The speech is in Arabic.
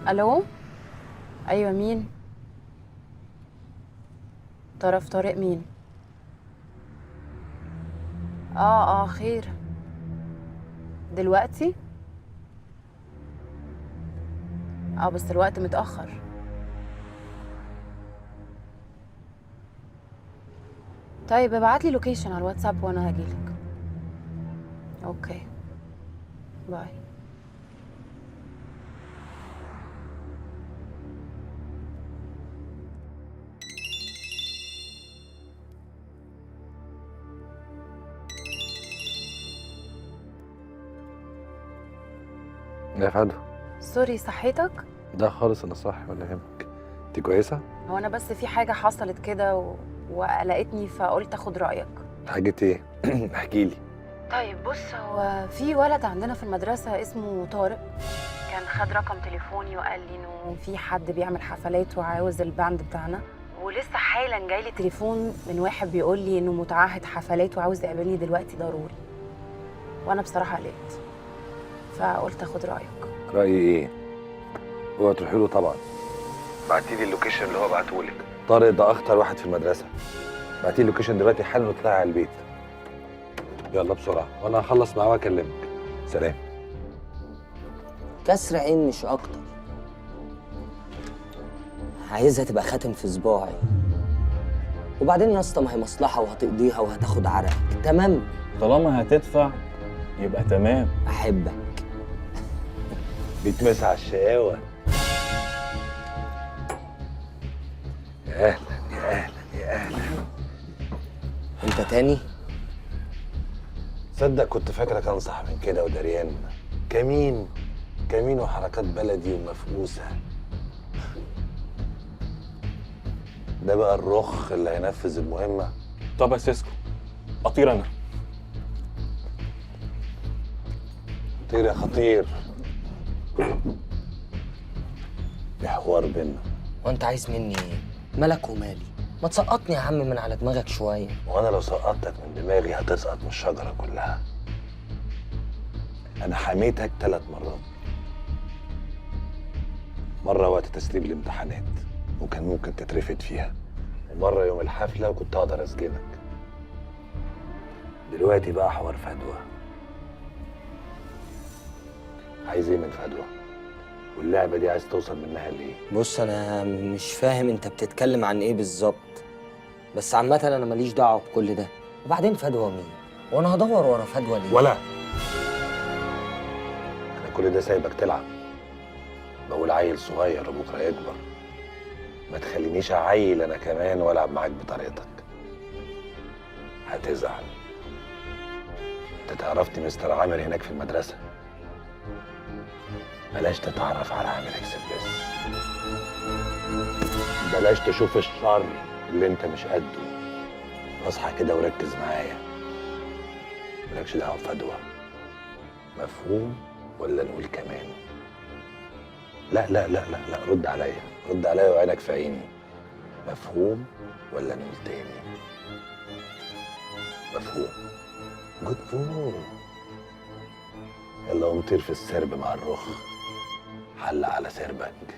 الو. ايوه مين؟ طرف طارق مين؟ اه خير. دلوقتي؟ بس الوقت متأخر. طيب ابعتلي لوكيشن على الواتساب وانا هجيلك. اوكي. باي. يا فندم. سوري صحيتك؟ ده خالص انا صح ولا يهمك؟ انت كويسه؟ هو انا بس في حاجة حصلت كده وقلقتني فقلت اخد رأيك. حاجه ايه؟ احكي لي. طيب بص، هو في ولد عندنا في المدرسة اسمه طارق، كان خد رقم تليفوني وقال لي انه في حد بيعمل حفلات وعاوز الباند بتاعنا، ولسه حالا جاي لي تليفون من واحد بيقول لي انه متعهد حفلات وعاوز يقابلني دلوقتي ضروري. وانا بصراحة قلقت فقلت اخد رأيك. رايي ايه؟ اوعى تروحي له طبعا. بعتي لي اللوكيشن اللي هو بعته لك. طارق ده اخطر واحد في المدرسه. بعتي لي اللوكيشن دلوقتي حالا واطلعي على البيت. يلا بسرعه وانا هخلص معاه واكلمك. سلام. كسر عين مش اكتر. عايزها تبقى خاتم في صباعي. وبعدين يا اسطى ما هي مصلحه وهتقضيها وهتاخد عرقك، تمام؟ طالما هتدفع يبقى تمام. احبك. بيتمس على الشقاوه. يا اهلا يا اهلا يا اهلا. انت تاني؟ صدق كنت فاكرك انصح من كده ودريان. كمين كمين وحركات بلدي ومفقوسه. ده بقى الرخ اللي هينفذ المهمه. طب يا سيسكو، اطير انا. طير يا خطير. في حوار بينا. وانت عايز مني ايه؟ مالك ومالي؟ ما تسقطني يا عم من على دماغك شويه. وانا لو سقطتك من دماغي هتسقط من الشجره كلها. انا حميتك 3 مرات. مره وقت تسليم الامتحانات وكان ممكن تترفد فيها، ومره يوم الحفله وكنت هقدر اسجنك. دلوقتي بقى حوار فدوى. عايز ايه من فدوى؟ واللعبه دي عايز توصل منها لايه؟ بص انا مش فاهم انت بتتكلم عن ايه بالظبط، بس عامه انا ماليش دعوه بكل ده. وبعدين فدوى مين؟ وانا هدور ورا فدوى ليه؟ ولا انا كل ده سايبك تلعب. بقول عيل صغير وبكره يكبر. ما تخلينيش اعيل انا كمان والعب معاك بطريقتك. هتزعل. انت تعرفني مستر عامر هناك في المدرسه. بلاش تتعرف على عامر اكسبريس. بلاش تشوف الشر اللي انت مش قده. اصحى كده وركز معايا. مالكش دعوه بفدوى. مفهوم ولا نقول كمان؟ لا لا لا لا لا، رد عليا رد عليا وعينك في عيني. مفهوم ولا نقول تاني؟ مفهوم. جود بوي. يلا قوم طير في السرب مع الرخ. حل على سربك.